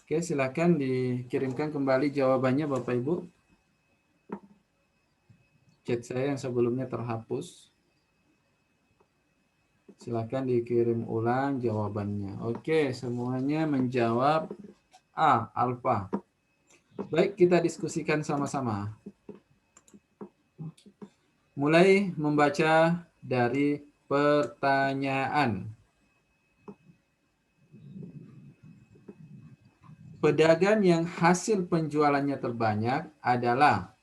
Oke, silakan dikirimkan kembali jawabannya Bapak Ibu. Chat saya yang sebelumnya terhapus. Silakan dikirim ulang jawabannya. Oke, semuanya menjawab A, alfa. Baik, kita diskusikan sama-sama. Mulai membaca dari pertanyaan. Pedagang yang hasil penjualannya terbanyak adalah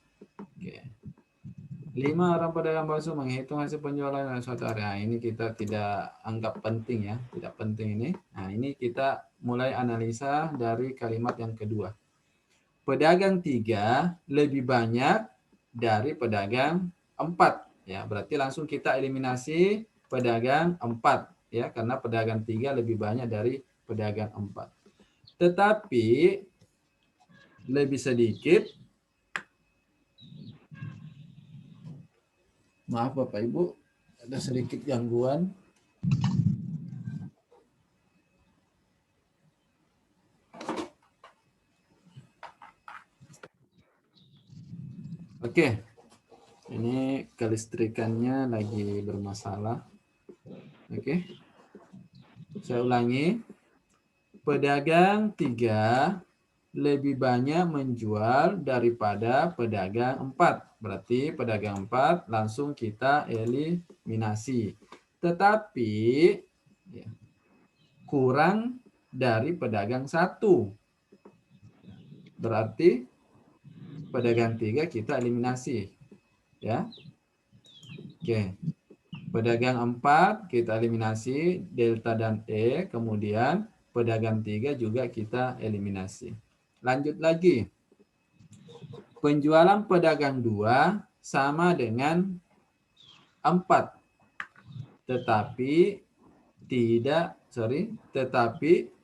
5 orang pedagang bakso menghitung hasil penjualan dalam suatu hari. Nah, ini kita tidak anggap penting ya, tidak penting ini. Nah, ini kita mulai analisa dari kalimat yang kedua. Pedagang 3 lebih banyak dari pedagang 4. Ya, berarti langsung kita eliminasi pedagang 4 ya, karena pedagang 3 lebih banyak dari pedagang 4. Tetapi lebih sedikit, maaf Bapak Ibu, ada sedikit gangguan. Oke, ini kelistrikannya lagi bermasalah. Oke, saya ulangi. Pedagang 3 lebih banyak menjual daripada pedagang 4. Berarti pedagang 4 langsung kita eliminasi. Tetapi ya, kurang dari pedagang 1. Berarti pedagang 3 kita eliminasi. Ya. Oke. Pedagang 4 kita eliminasi delta dan E, kemudian pedagang 3 juga kita eliminasi. Lanjut lagi. Penjualan pedagang 2 sama dengan 4. Tetapi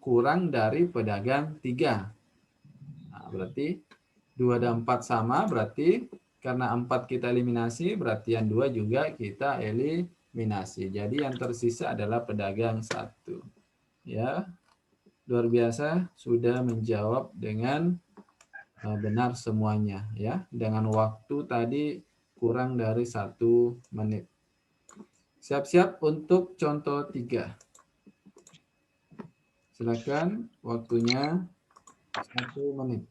kurang dari pedagang 3. Nah, berarti 2 dan 4 sama, berarti karena 4 kita eliminasi, berarti yang 2 juga kita eliminasi. Jadi yang tersisa adalah pedagang 1. Ya, luar biasa, sudah menjawab dengan benar semuanya ya, dengan waktu tadi kurang dari 1 menit. Siap-siap untuk contoh 3. Silakan, waktunya 1 menit.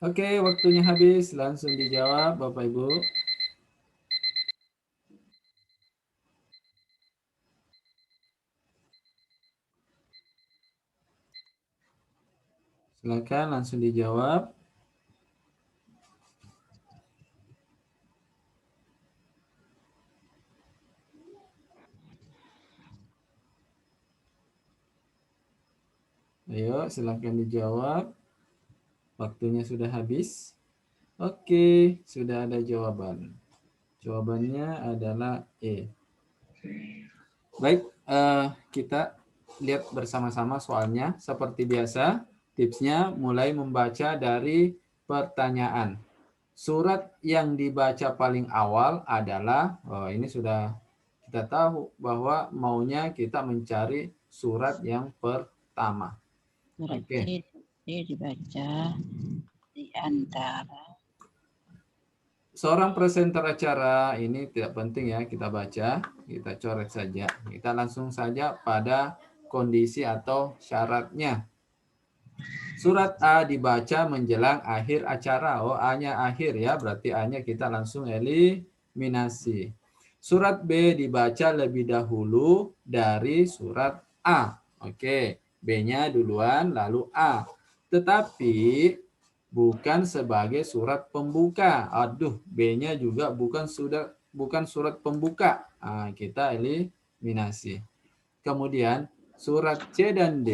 Oke, waktunya habis. Langsung dijawab, Bapak Ibu. Silakan langsung dijawab. Ayo, silakan dijawab. Waktunya sudah habis. Oke, sudah ada jawaban. Jawabannya adalah E. Baik, kita lihat bersama-sama soalnya. Seperti biasa, tipsnya mulai membaca dari pertanyaan. Surat yang dibaca paling awal adalah, ini sudah kita tahu bahwa maunya kita mencari surat yang pertama. Berarti dibaca di antara. Seorang presenter acara ini tidak penting ya kita baca, kita coret saja. Kita langsung saja pada kondisi atau syaratnya. Surat A dibaca menjelang akhir acara. Oh, A-nya akhir ya, berarti A-nya kita langsung eliminasi. Surat B dibaca lebih dahulu dari surat A. Oke, B-nya duluan lalu A. Tetapi bukan sebagai surat pembuka. Aduh, B-nya juga bukan surat pembuka. Nah, kita eliminasi. Kemudian surat C dan D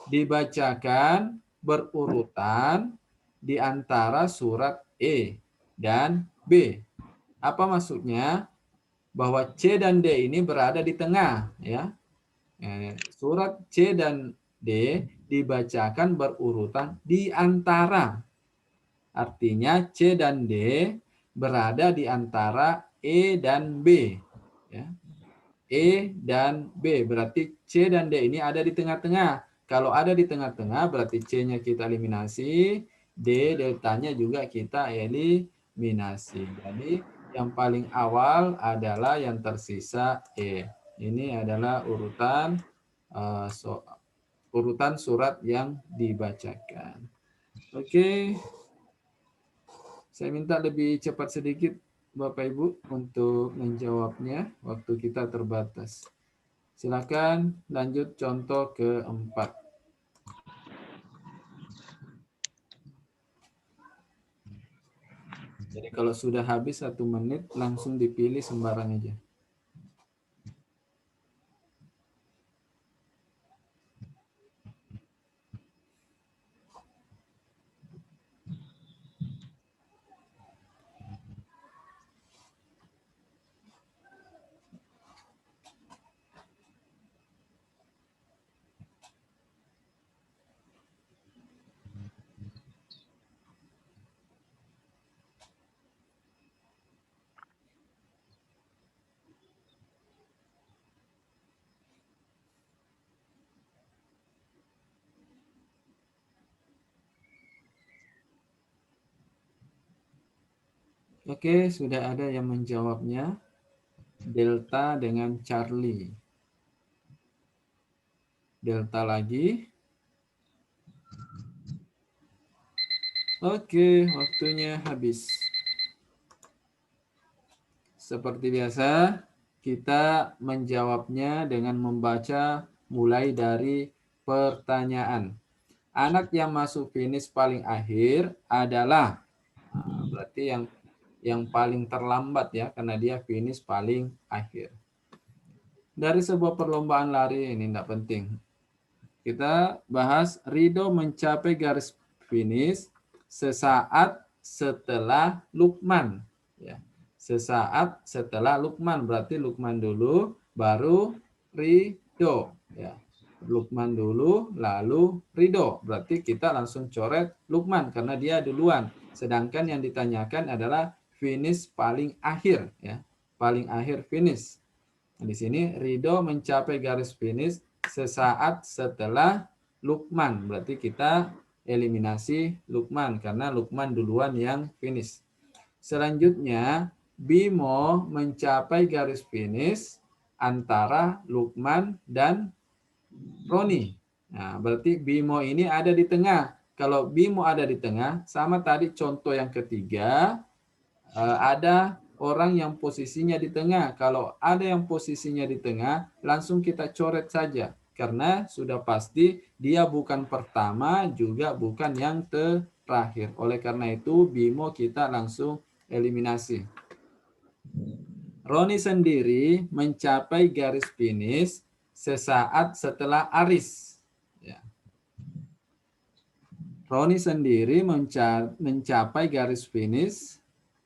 dibacakan berurutan di antara surat E dan B. Apa maksudnya? Bahwa C dan D ini berada di tengah, ya. Surat C dan D dibacakan berurutan di antara. Artinya C dan D berada di antara E dan B. Ya. E dan B. Berarti C dan D ini ada di tengah-tengah. Kalau ada di tengah-tengah berarti C-nya kita eliminasi. D, deltanya juga kita eliminasi. Jadi yang paling awal adalah yang tersisa E. Ini adalah urutan surat yang dibacakan. Oke. Saya minta lebih cepat sedikit Bapak Ibu untuk menjawabnya. Waktu kita terbatas. Silakan lanjut contoh keempat. Jadi kalau sudah habis 1 menit langsung dipilih sembarang aja. Oke, sudah ada yang menjawabnya. Delta dengan Charlie. Delta lagi. Oke, waktunya habis. Seperti biasa, kita menjawabnya dengan membaca mulai dari pertanyaan. Anak yang masuk finish paling akhir adalah, berarti yang paling terlambat ya, karena dia finish paling akhir. Dari sebuah perlombaan lari, ini tidak penting. Kita bahas Rido mencapai garis finish sesaat setelah Lukman. Ya. Sesaat setelah Lukman, berarti Lukman dulu, baru Rido. Ya. Lukman dulu, lalu Rido. Berarti kita langsung coret Lukman karena dia duluan. Sedangkan yang ditanyakan adalah finish paling akhir. Ya. Paling akhir finish. Nah, di sini Rido mencapai garis finish sesaat setelah Lukman. Berarti kita eliminasi Lukman karena Lukman duluan yang finish. Selanjutnya, Bimo mencapai garis finish antara Lukman dan Roni. Nah, berarti Bimo ini ada di tengah. Kalau Bimo ada di tengah, sama tadi contoh yang ketiga, ada orang yang posisinya di tengah. Kalau ada yang posisinya di tengah, langsung kita coret saja. Karena sudah pasti dia bukan pertama, juga bukan yang terakhir. Oleh karena itu, Bimo kita langsung eliminasi. Roni sendiri mencapai garis finish sesaat setelah Aris. Ya. Roni sendiri mencapai garis finish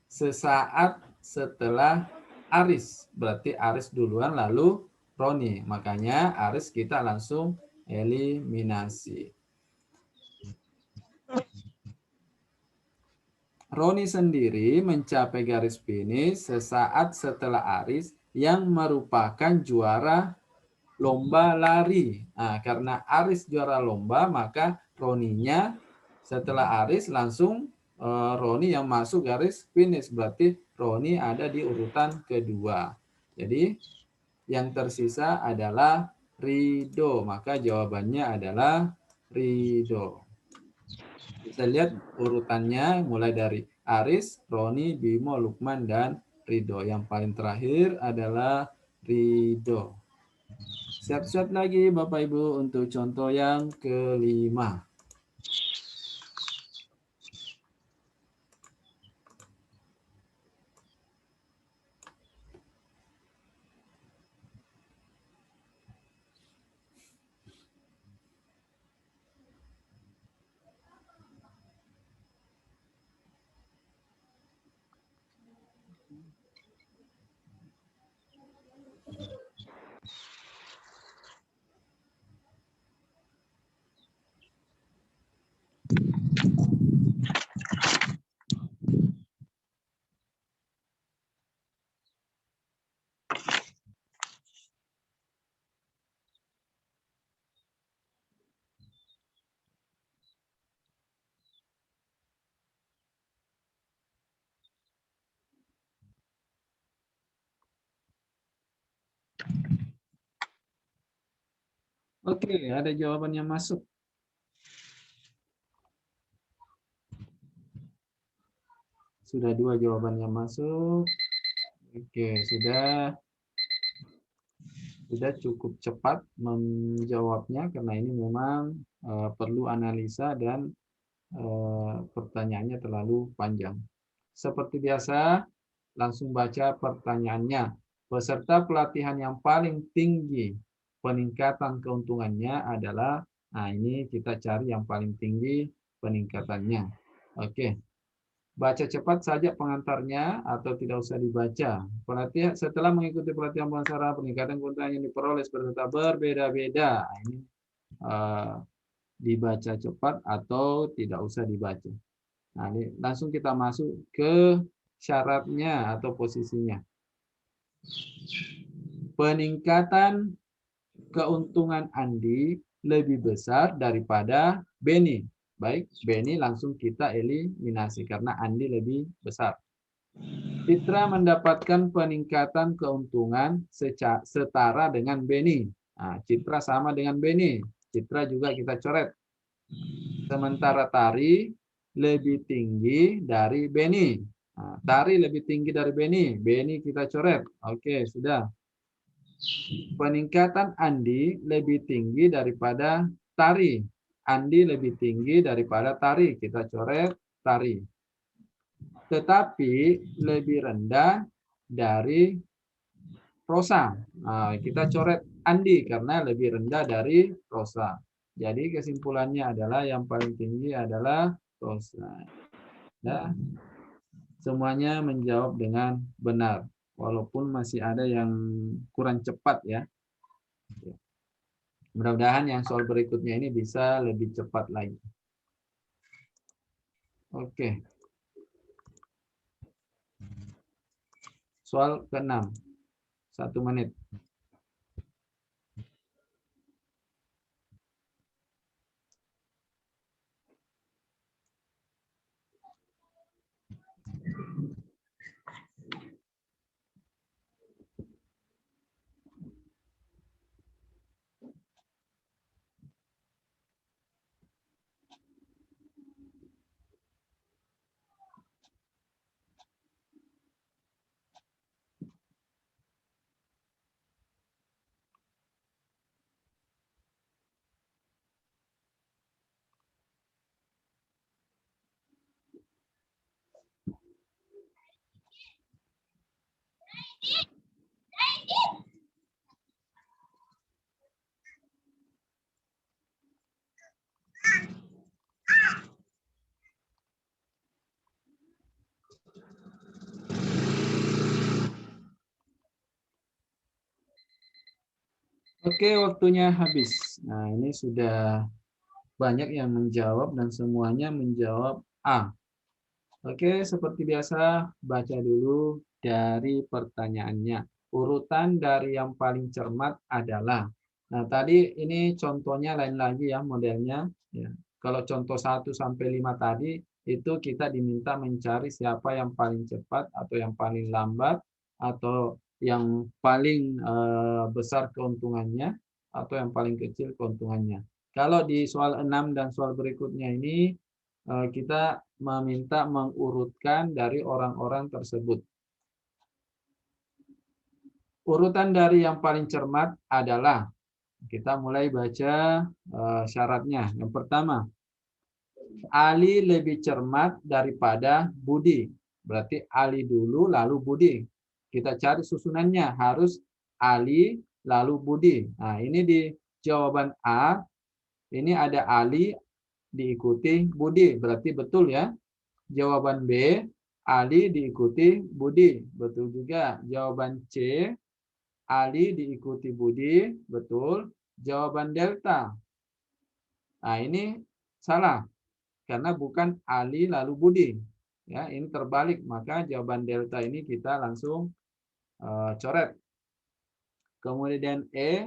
sesaat setelah Aris. Berarti Aris duluan lalu Roni. Makanya Aris kita langsung eliminasi. Roni sendiri mencapai garis finish sesaat setelah Aris yang merupakan juara lomba lari. Nah, karena Aris juara lomba, maka Roninya setelah Aris langsung Roni yang masuk garis finish. Berarti Roni ada di urutan kedua. Jadi yang tersisa adalah Rido. Maka jawabannya adalah Ridho. Bisa lihat urutannya mulai dari Aris, Roni, Bimo, Lukman, dan Ridho. Yang paling terakhir adalah Ridho. Siap-siap lagi Bapak Ibu untuk contoh yang kelima. Oke, ada jawaban yang masuk. Sudah 2 jawaban yang masuk. Oke, sudah cukup cepat menjawabnya karena ini memang perlu analisa dan pertanyaannya terlalu panjang. Seperti biasa, langsung baca pertanyaannya. Peserta pelatihan yang paling tinggi peningkatan keuntungannya adalah, nah ini kita cari yang paling tinggi peningkatannya. Oke. Baca cepat saja pengantarnya atau tidak usah dibaca. Pelatihan setelah mengikuti pelatihan wawancara, peningkatan keuntungan yang diperoleh peserta berbeda-beda. Ini dibaca cepat atau tidak usah dibaca. Nah, ini langsung kita masuk ke syaratnya atau posisinya. Peningkatan keuntungan Andi lebih besar daripada Beni. Baik, Beni langsung kita eliminasi karena Andi lebih besar. Citra mendapatkan peningkatan keuntungan setara dengan Beni. Nah, Citra sama dengan Beni. Citra juga kita coret. Sementara Tari lebih tinggi dari Beni. Nah, Tari lebih tinggi dari Beni. Beni kita coret. Oke, sudah. Peningkatan Andi lebih tinggi daripada Tari. Andi lebih tinggi daripada Tari. Kita coret Tari. Tetapi lebih rendah dari Rosa. Nah, kita coret Andi karena lebih rendah dari Rosa. Jadi kesimpulannya adalah yang paling tinggi adalah Rosa. Ya. Semuanya menjawab dengan benar. Walaupun masih ada yang kurang cepat ya. Mudah-mudahan yang soal berikutnya ini bisa lebih cepat lagi. Oke. Soal ke-6. 1 menit. Oke, waktunya habis. Nah, ini sudah banyak yang menjawab dan semuanya menjawab A. Oke, seperti biasa, baca dulu dari pertanyaannya. Urutan dari yang paling cermat adalah. Nah, tadi ini contohnya lain lagi ya modelnya. Ya. Kalau contoh 1 sampai 5 tadi, itu kita diminta mencari siapa yang paling cepat atau yang paling lambat atau yang paling besar keuntungannya atau yang paling kecil keuntungannya. Kalau di soal 6 dan soal berikutnya ini kita meminta mengurutkan dari orang-orang tersebut. Urutan dari yang paling cermat adalah, kita mulai baca syaratnya. Yang pertama, Ali lebih cermat daripada Budi. Berarti Ali dulu lalu Budi. Kita cari susunannya, harus Ali lalu Budi. Nah, ini di jawaban A, ini ada Ali diikuti Budi. Berarti betul ya. Jawaban B, Ali diikuti Budi. Betul juga. Jawaban C, Ali diikuti Budi. Betul. Jawaban delta. Nah, ini salah. Karena bukan Ali lalu Budi. Ya, ini terbalik. Maka jawaban delta ini kita langsung coret. Kemudian E,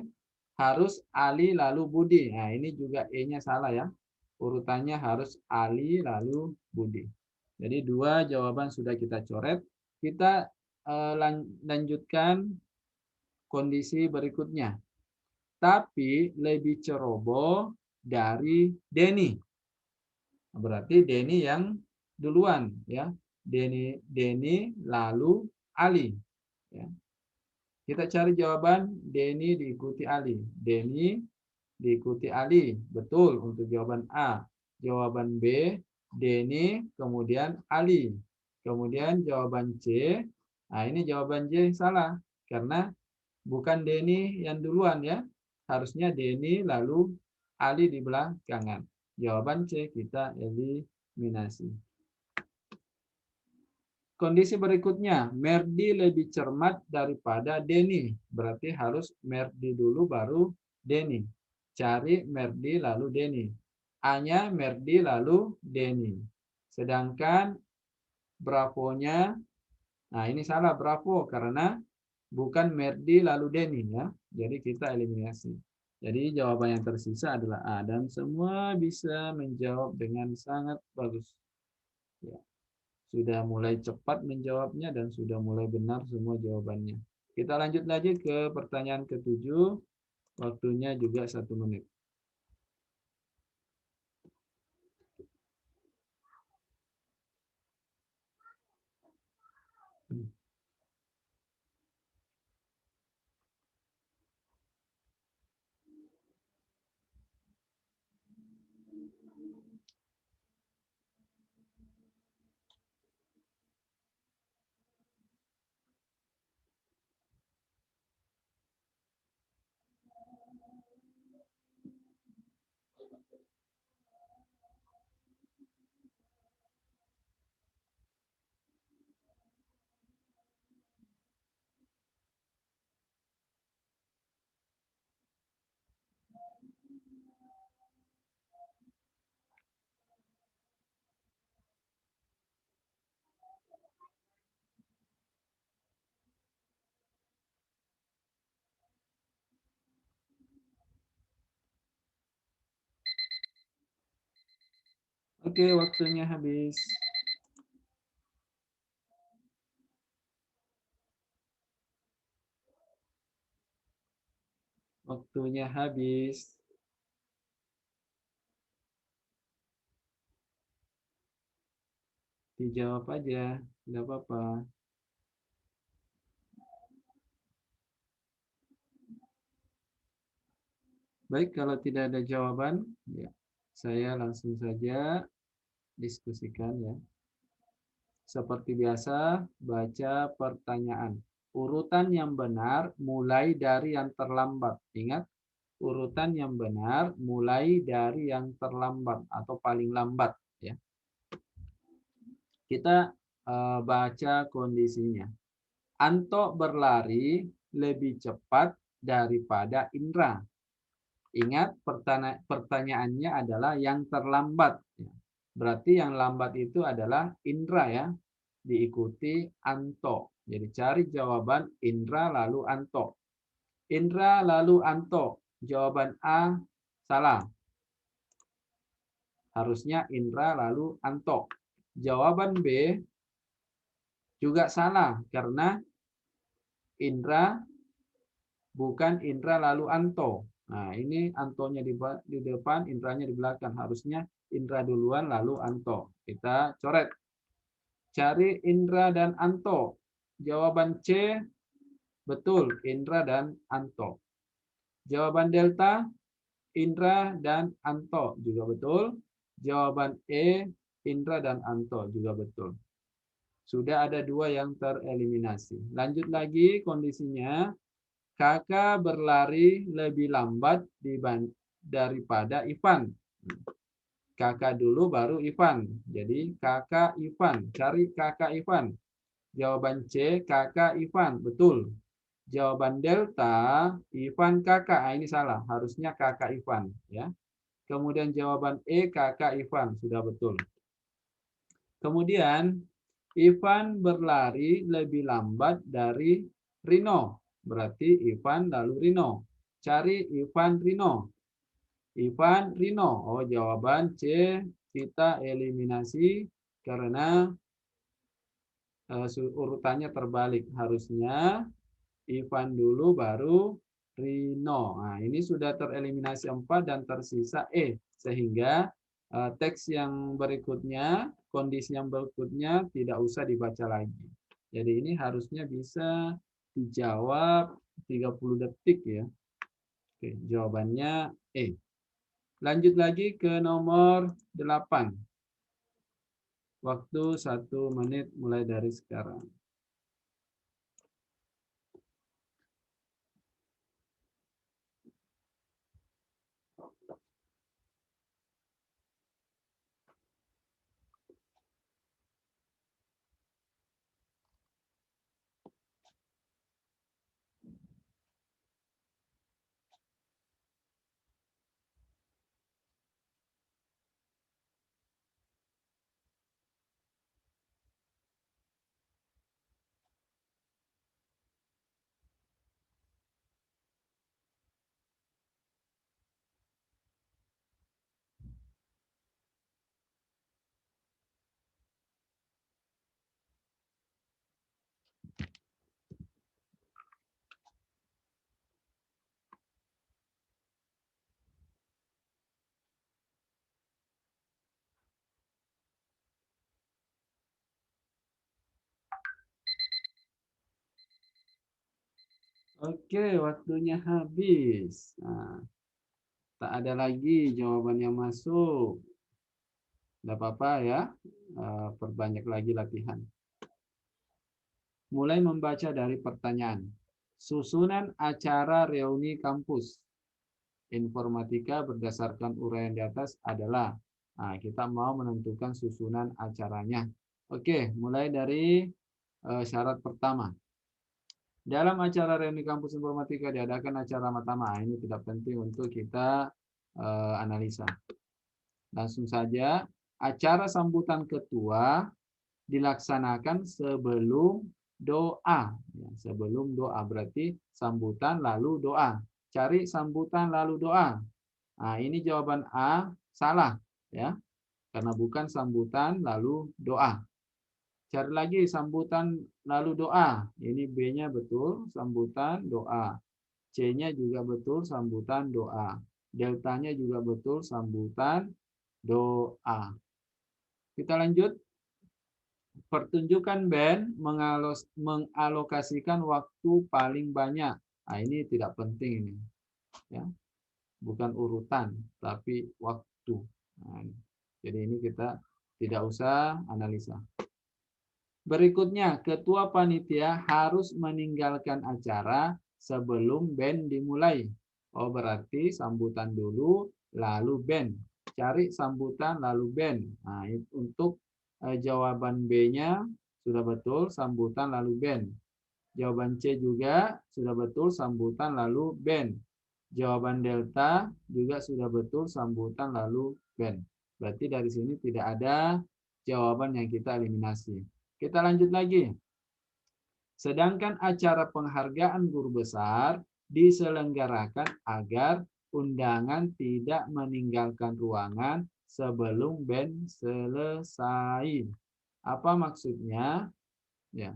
harus Ali lalu Budi. Nah, ini juga E-nya salah ya. Urutannya harus Ali lalu Budi. Jadi dua jawaban sudah kita coret. Kita lanjutkan kondisi berikutnya. Tapi lebih ceroboh dari Denny. Berarti Denny yang duluan ya. Denny lalu Ali. Ya. Kita cari jawaban Denny diikuti Ali. Denny diikuti Ali. Betul untuk jawaban A. Jawaban B, Denny kemudian Ali. Kemudian jawaban C. Nah, ini jawaban C salah karena bukan Denny yang duluan ya. Harusnya Denny lalu Ali di belakangan. Jawaban C kita eliminasi. Kondisi berikutnya, Merdi lebih cermat daripada Denny. Berarti harus Merdi dulu baru Denny. Cari Merdi lalu Denny. A-nya Merdi lalu Denny. Sedangkan Bravo-nya, nah ini salah Bravo karena bukan Merdi lalu Denny ya. Jadi kita eliminasi. Jadi jawaban yang tersisa adalah A dan semua bisa menjawab dengan sangat bagus. Ya. Sudah mulai cepat menjawabnya dan sudah mulai benar semua jawabannya. Kita lanjut lagi ke pertanyaan ke-7. Waktunya juga 1 menit. Oke, waktunya habis. Waktunya habis. Dijawab aja, tidak apa-apa. Baik, kalau tidak ada jawaban, ya, saya langsung saja diskusikan ya. Seperti biasa, baca pertanyaan. Urutan yang benar mulai dari yang terlambat. Ingat, urutan yang benar mulai dari yang terlambat atau paling lambat. Ya. Kita baca kondisinya. Anto berlari lebih cepat daripada Indra. Ingat, pertanyaannya adalah yang terlambat. Berarti yang lambat itu adalah Indra ya. Diikuti Anto. Jadi cari jawaban Indra lalu Anto. Indra lalu Anto. Jawaban A salah. Harusnya Indra lalu Anto. Jawaban B juga salah karena Indra bukan Indra lalu Anto. Nah, ini Antonya di depan, Indranya di belakang. Harusnya Indra duluan, lalu Anto. Kita coret. Cari Indra dan Anto. Jawaban C, betul. Indra dan Anto. Jawaban delta, Indra dan Anto juga betul. Jawaban E, Indra dan Anto juga betul. Sudah ada 2 yang tereliminasi. Lanjut lagi kondisinya. Kakak berlari lebih lambat daripada Ivan. Kakak dulu baru Ivan. Jadi kakak Ivan. Cari kakak Ivan. Jawaban C, kakak Ivan. Betul. Jawaban delta, Ivan kakak. Nah, ini salah. Harusnya kakak Ivan. Ya. Kemudian jawaban E, kakak Ivan. Sudah betul. Kemudian, Ivan berlari lebih lambat dari Rino. Berarti Ivan lalu Rino. Cari Ivan Rino. Ivan Rino. Oh, jawaban C kita eliminasi karena urutannya terbalik. Harusnya Ivan dulu baru Rino. Nah, ini sudah tereliminasi 4 dan tersisa E. Sehingga teks yang berikutnya, kondisi yang berikutnya tidak usah dibaca lagi. Jadi ini harusnya bisa dijawab 30 detik ya. Oke, jawabannya E. Lanjut lagi ke nomor 8. Waktu 1 menit mulai dari sekarang. Oke, waktunya habis. Nah, tak ada lagi jawaban yang masuk. Tidak apa-apa ya, perbanyak lagi latihan. Mulai membaca dari pertanyaan. Susunan acara reuni kampus informatika berdasarkan uraian di atas adalah. Nah, kita mau menentukan susunan acaranya. Oke, mulai dari syarat pertama. Dalam acara reuni kampus informatika diadakan acara pertama. Ini tidak penting untuk kita analisa. Langsung saja, acara sambutan ketua dilaksanakan sebelum doa. Ya, sebelum doa berarti sambutan lalu doa. Cari sambutan lalu doa. Nah, ini jawaban A salah ya. Karena bukan sambutan lalu doa. Cari lagi sambutan lalu doa. Ini B-nya betul, sambutan doa. C-nya juga betul, sambutan doa. Deltanya juga betul, sambutan doa. Kita lanjut. Pertunjukan band mengalokasikan waktu paling banyak. Nah, ini tidak penting ini. Ya. Bukan urutan, tapi waktu. Nah, jadi ini kita tidak usah analisa. Berikutnya, ketua panitia harus meninggalkan acara sebelum band dimulai. Oh, berarti sambutan dulu, lalu band. Cari sambutan, lalu band. Nah, untuk jawaban B-nya sudah betul, sambutan lalu band. Jawaban C juga sudah betul, sambutan lalu band. Jawaban delta juga sudah betul, sambutan lalu band. Berarti dari sini tidak ada jawaban yang kita eliminasi. Kita lanjut lagi. Sedangkan acara penghargaan guru besar diselenggarakan agar undangan tidak meninggalkan ruangan sebelum band selesai. Apa maksudnya? Ya,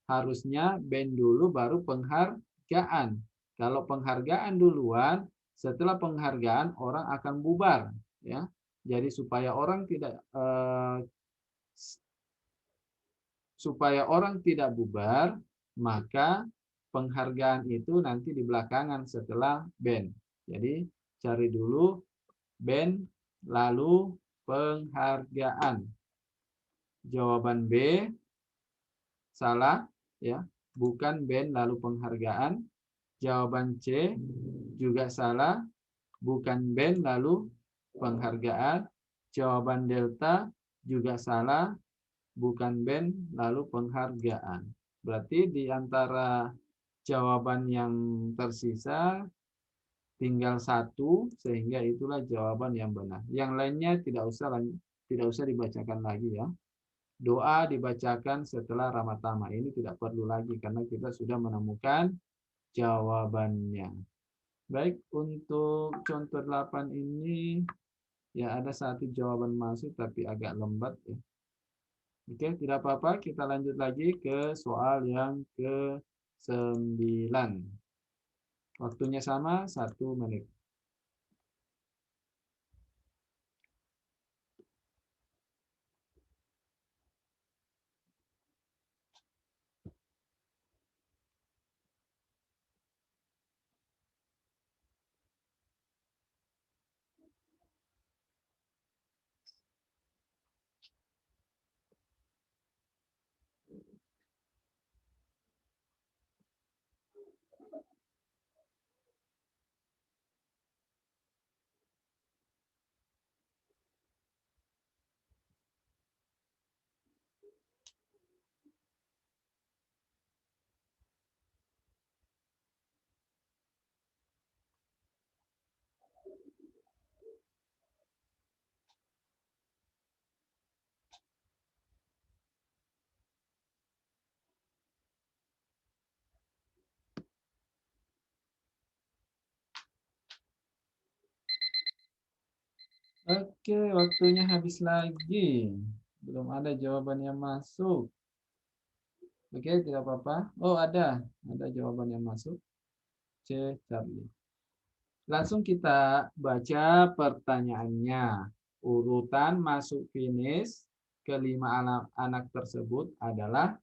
harusnya band dulu baru penghargaan. Kalau penghargaan duluan, Setelah penghargaan orang akan bubar, ya. Jadi supaya orang tidak bubar, maka penghargaan itu nanti di belakangan setelah band. Jadi cari dulu band lalu penghargaan. Jawaban B salah, ya. Bukan band lalu penghargaan. Jawaban C juga salah, bukan band lalu penghargaan. Jawaban delta juga salah, bukan band lalu penghargaan. Berarti di antara jawaban yang tersisa tinggal satu, sehingga itulah jawaban yang benar. Yang lainnya tidak usah dibacakan lagi, ya. Doa dibacakan setelah ramatama. Ini tidak perlu lagi karena kita sudah menemukan jawabannya. Baik, untuk contoh 8 ini ya ada satu jawaban masuk tapi agak lembat, ya. Oke, tidak apa-apa, kita lanjut lagi ke soal yang ke-9. Waktunya sama, 1 menit. Oke, waktunya habis lagi. Belum ada jawaban yang masuk. Oke, tidak apa-apa. Oh, ada. Ada jawaban yang masuk. C, Charlie. Langsung kita baca pertanyaannya. Urutan masuk finish kelima anak tersebut adalah,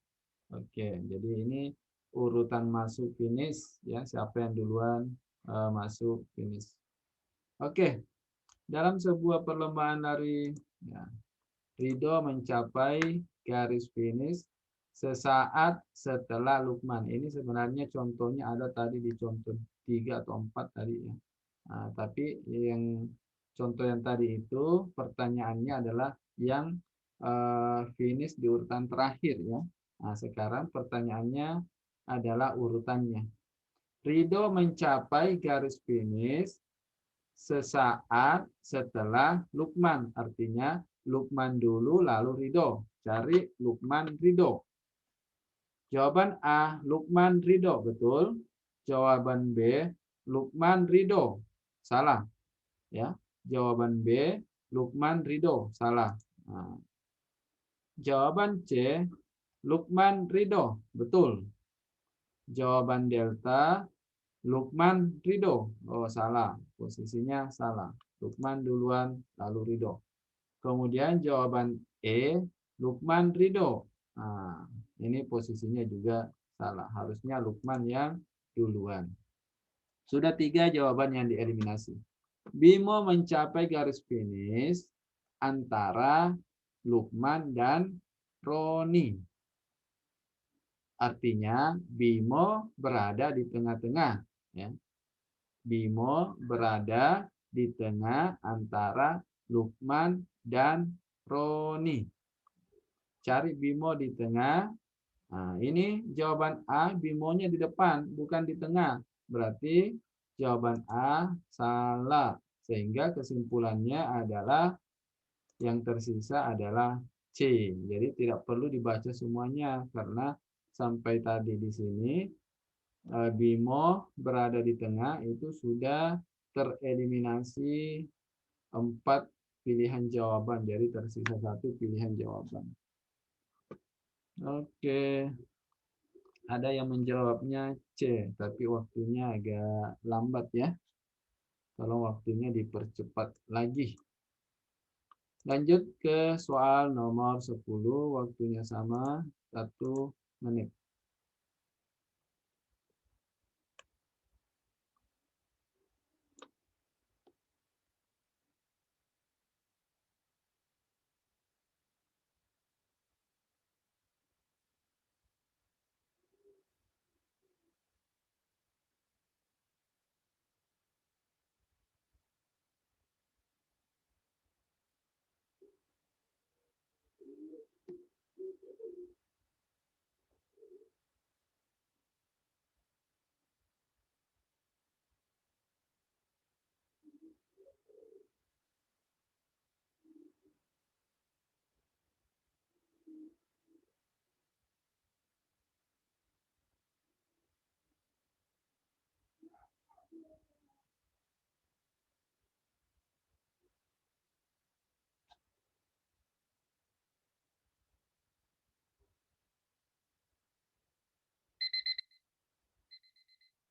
oke, jadi ini urutan masuk finish, ya, siapa yang duluan masuk finish. Oke, dalam sebuah perlombaan lari, ya, Rido mencapai garis finish sesaat setelah Lukman. Ini sebenarnya contohnya ada tadi di contoh 3 atau 4 tadi, ya. Nah, tapi yang contoh yang tadi itu pertanyaannya adalah yang finish di urutan terakhir, ya. Nah, sekarang pertanyaannya adalah urutannya. Rido mencapai garis finish sesaat setelah Lukman. Artinya Lukman dulu lalu Rido. Cari Lukman Rido. Jawaban A, Lukman Rido, betul. Jawaban B, Lukman Rido, salah. Ya, jawaban B, Lukman Rido, salah. Nah, jawaban C, Lukman Rido, betul. Jawaban delta, Lukman Rido, oh salah. Posisinya salah. Lukman duluan, lalu Rido. Kemudian jawaban E, Lukman Rido. Nah, ini posisinya juga salah. Harusnya Lukman yang duluan. Sudah 3 jawaban yang dieliminasi. Bimo mencapai garis finish antara Lukman dan Roni. Artinya Bimo berada di tengah-tengah, ya. Bimo berada di tengah antara Lukman dan Roni. Cari Bimo di tengah. Nah, ini jawaban A, Bimonya di depan, bukan di tengah. Berarti jawaban A salah. Sehingga kesimpulannya adalah yang tersisa adalah C. Jadi tidak perlu dibaca semuanya karena sampai tadi di sini Bimo berada di tengah itu sudah tereliminasi 4 pilihan jawaban. Jadi tersisa 1 pilihan jawaban. Oke, ada yang menjawabnya C, tapi waktunya agak lambat, ya. Tolong waktunya dipercepat lagi. Lanjut ke soal nomor 10, waktunya sama 1 menit.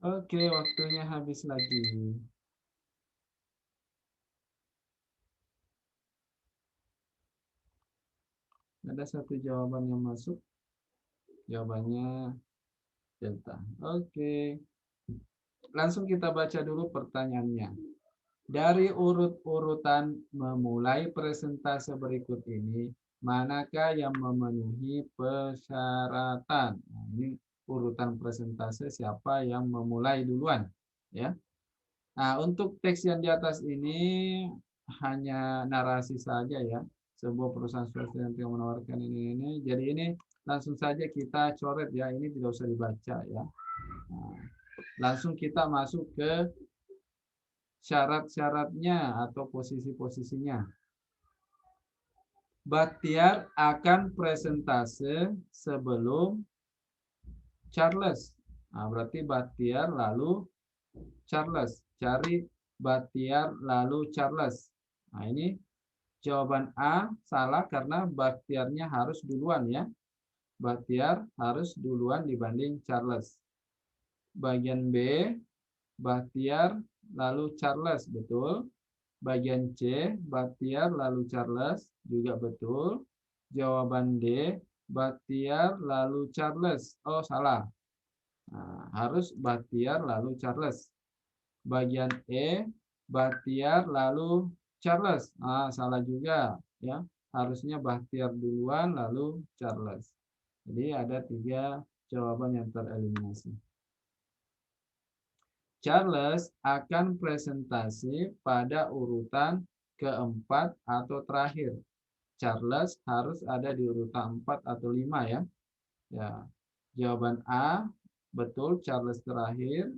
Oke, waktunya habis lagi. Ada satu jawaban yang masuk. Jawabannya delta. Oke. Langsung kita baca dulu pertanyaannya. Dari urut-urutan memulai presentase berikut ini, manakah yang memenuhi persyaratan? Nah, ini urutan presentase siapa yang memulai duluan, ya. Nah, untuk teks yang di atas ini hanya narasi saja ya. Sebuah perusahaan swasta yang menawarkan ini. Jadi ini langsung saja kita coret ya. Ini tidak usah dibaca ya. Nah, langsung kita masuk ke syarat-syaratnya atau posisi-posisinya. Batiar akan presentase sebelum Charles. Nah, berarti Batiar lalu Charles. Cari Batiar lalu Charles. Nah, ini jawaban A salah karena Batiarnya harus duluan ya. Batiar harus duluan dibanding Charles. Bagian B, Batiar lalu Charles, betul. Bagian C, Batiar lalu Charles, juga betul. Jawaban D, Batiar lalu Charles. Oh, salah. Nah, harus Batiar lalu Charles. Bagian E, Batiar lalu Charles. Ah, salah juga ya. Harusnya Batiar duluan lalu Charles. Jadi ada 3 jawaban yang tereliminasi. Charles akan presentasi pada urutan keempat atau terakhir. Charles harus ada di urutan 4 atau 5 ya. Ya. Jawaban A betul Charles terakhir.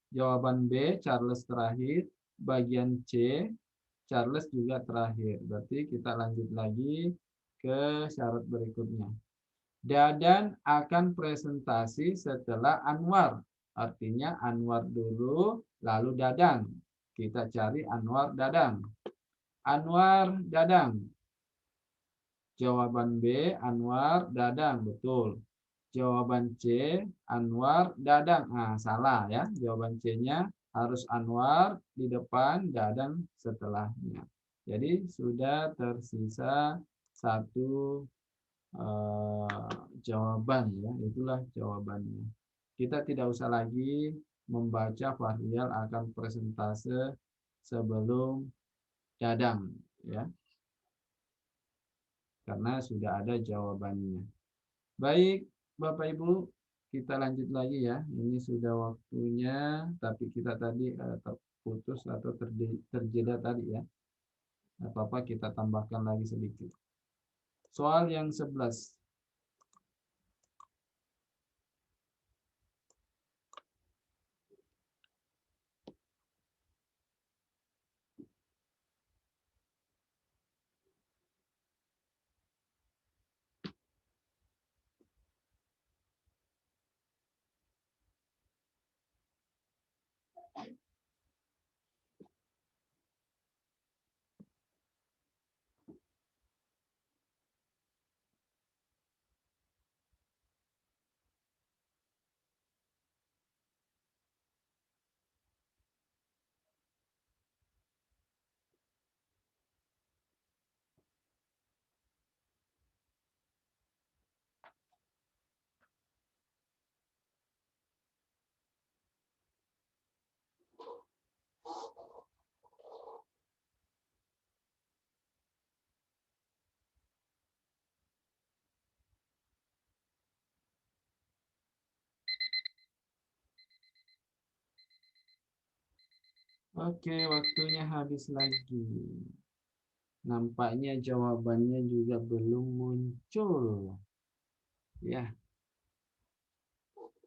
Jawaban B Charles terakhir. Bagian C Charles juga terakhir. Berarti kita lanjut lagi ke syarat berikutnya. Dadan akan presentasi setelah Anwar. Artinya Anwar dulu, lalu Dadang. Kita cari Anwar Dadang. Anwar Dadang. Jawaban B, Anwar Dadang. Betul. Jawaban C, Anwar Dadang. Nah, salah ya. Jawaban C-nya harus Anwar di depan, Dadang setelahnya. Jadi sudah tersisa satu jawaban ya, itulah jawabannya. Kita tidak usah lagi membaca varial akan presentase sebelum Dadang ya, karena sudah ada jawabannya. Baik, Bapak Ibu, kita lanjut lagi ya. Ini sudah waktunya, tapi kita tadi terputus atau terjeda tadi ya. Apa-apa kita tambahkan lagi sedikit. Soal yang 11. Oke, waktunya habis lagi. Nampaknya jawabannya juga belum muncul. Ya,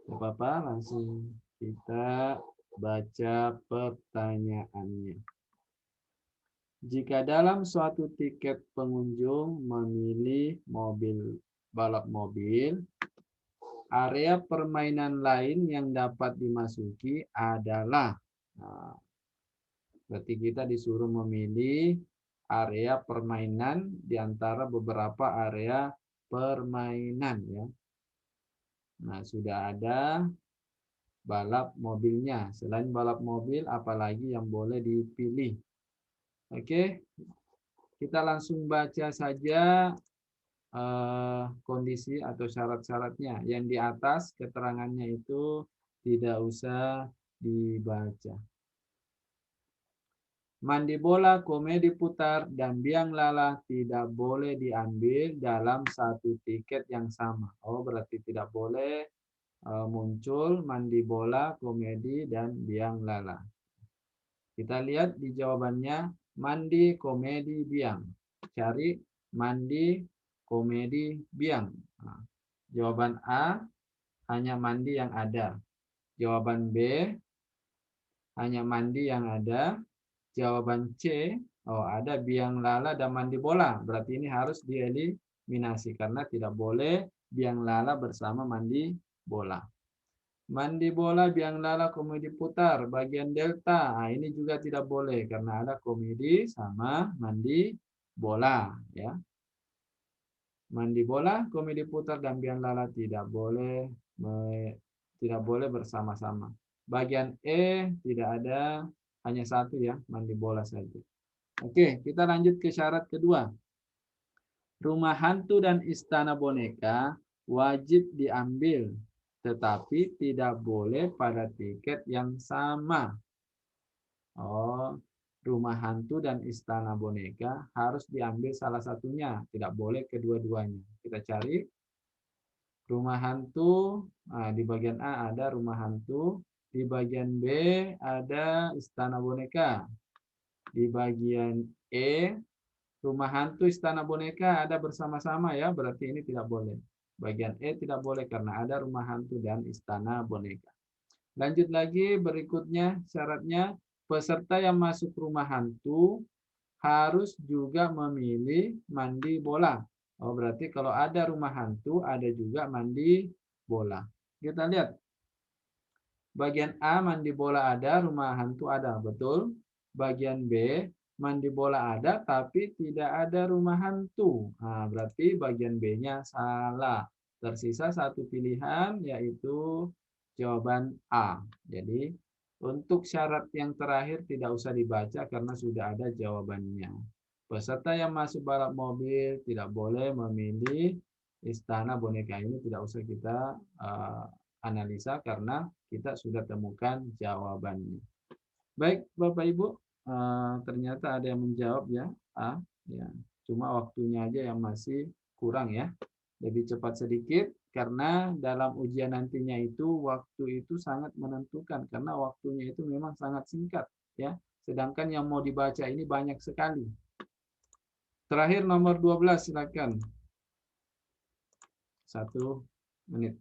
tidak apa-apa, langsung kita baca pertanyaannya. Jika dalam suatu tiket pengunjung memilih mobil balap mobil, area permainan lain yang dapat dimasuki adalah, nah, berarti kita disuruh memilih area permainan di antara beberapa area permainan ya. Nah, sudah ada balap mobilnya. Selain balap mobil, apalagi yang boleh dipilih? Oke, kita langsung baca saja kondisi atau syarat-syaratnya. Yang di atas keterangannya itu tidak usah dibaca. Mandi bola, komedi putar, dan biang lala tidak boleh diambil dalam satu tiket yang sama. Oh, berarti tidak boleh muncul mandi bola, komedi, dan biang lala. Kita lihat di jawabannya, mandi, komedi, biang. Cari mandi, komedi, biang. Nah, jawaban A, hanya mandi yang ada. Jawaban B, hanya mandi yang ada. Jawaban C, oh ada biang lala dan mandi bola. Berarti ini harus dieliminasi karena tidak boleh biang lala bersama mandi bola. Mandi bola, biang lala, komedi putar. Bagian delta, nah, ini juga tidak boleh karena ada komedi sama mandi bola. Ya, mandi bola, komedi putar, dan biang lala tidak boleh bersama-sama. Bagian E tidak ada, hanya satu ya, mandi bola saja. Oke, kita lanjut ke syarat kedua. Rumah hantu dan istana boneka wajib diambil, tetapi tidak boleh pada tiket yang sama. Oh, rumah hantu dan istana boneka harus diambil salah satunya, tidak boleh kedua-duanya. Kita cari rumah hantu. Nah, di bagian A ada rumah hantu, di bagian B ada istana boneka. Di bagian E, rumah hantu istana boneka ada bersama-sama ya, berarti ini tidak boleh. Bagian E tidak boleh karena ada rumah hantu dan istana boneka. Lanjut lagi berikutnya syaratnya, peserta yang masuk rumah hantu harus juga memilih mandi bola. Oh, berarti kalau ada rumah hantu ada juga mandi bola. Kita lihat. Bagian A mandi bola ada, rumah hantu ada, betul. Bagian B mandi bola ada tapi tidak ada rumah hantu. Nah, berarti bagian B-nya salah. Tersisa satu pilihan yaitu jawaban A. Jadi untuk syarat yang terakhir tidak usah dibaca karena sudah ada jawabannya. Peserta yang masuk balap mobil tidak boleh memilih istana boneka, ini tidak usah kita analisa karena kita sudah temukan jawabannya. Baik, Bapak Ibu, ternyata ada yang menjawab ya, A. Ya, cuma waktunya aja yang masih kurang ya. Lebih cepat sedikit karena dalam ujian nantinya itu waktu itu sangat menentukan karena waktunya itu memang sangat singkat ya. Sedangkan yang mau dibaca ini banyak sekali. Terakhir nomor 12 silakan. 1 menit.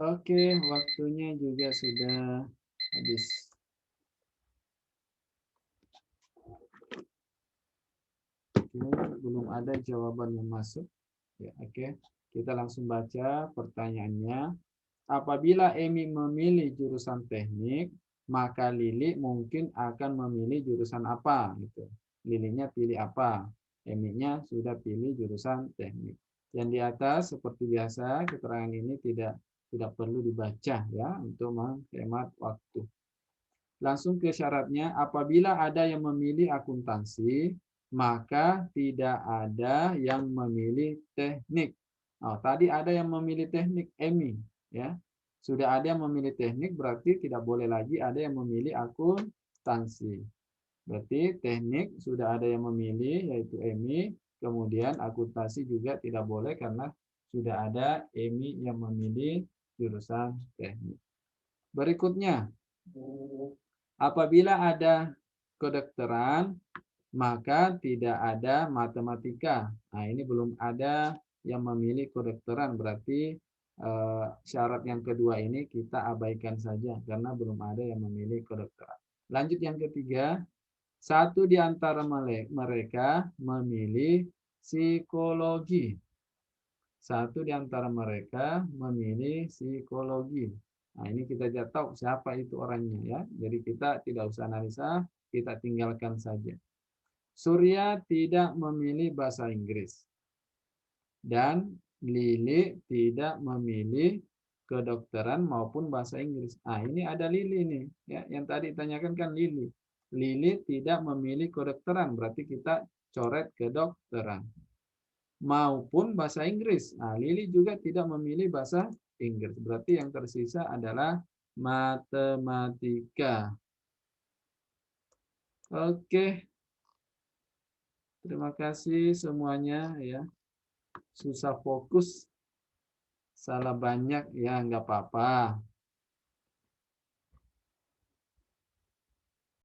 Oke, waktunya juga sudah habis. Oke, belum ada jawaban yang masuk. Ya, oke. Kita langsung baca pertanyaannya. Apabila Emi memilih jurusan teknik, maka Lili mungkin akan memilih jurusan apa? Gitu. Lilinya pilih apa? Eminya sudah pilih jurusan teknik. Yang di atas seperti biasa keterangan ini tidak perlu dibaca ya untuk menghemat waktu. Langsung ke syaratnya, apabila ada yang memilih akuntansi, maka tidak ada yang memilih teknik. Oh, tadi ada yang memilih teknik, Emi, ya. Sudah ada yang memilih teknik, berarti tidak boleh lagi ada yang memilih akuntansi. Berarti teknik sudah ada yang memilih, yaitu Emi. Kemudian akuntansi juga tidak boleh karena sudah ada Emi yang memilih jurusan teknik. Berikutnya, apabila ada kedokteran, maka tidak ada matematika. Nah, ini belum ada yang memilih kedokteran, berarti syarat yang kedua ini kita abaikan saja karena belum ada yang memilih kedokteran. Lanjut yang ketiga, satu di antara mereka memilih psikologi. Satu di antara mereka memilih psikologi. Nah, ini kita tidak tahu siapa itu orangnya ya. Jadi kita tidak usah analisa, kita tinggalkan saja. Surya tidak memilih bahasa Inggris. Dan Lili tidak memilih kedokteran maupun bahasa Inggris. Nah, ini ada Lili nih, ya. Yang tadi tanyakan kan Lili. Lili tidak memilih kedokteran, berarti kita coret kedokteran maupun bahasa Inggris. Nah, Lili juga tidak memilih bahasa Inggris. Berarti yang tersisa adalah matematika. Oke. Terima kasih semuanya ya. Susah fokus, salah banyak ya nggak apa-apa.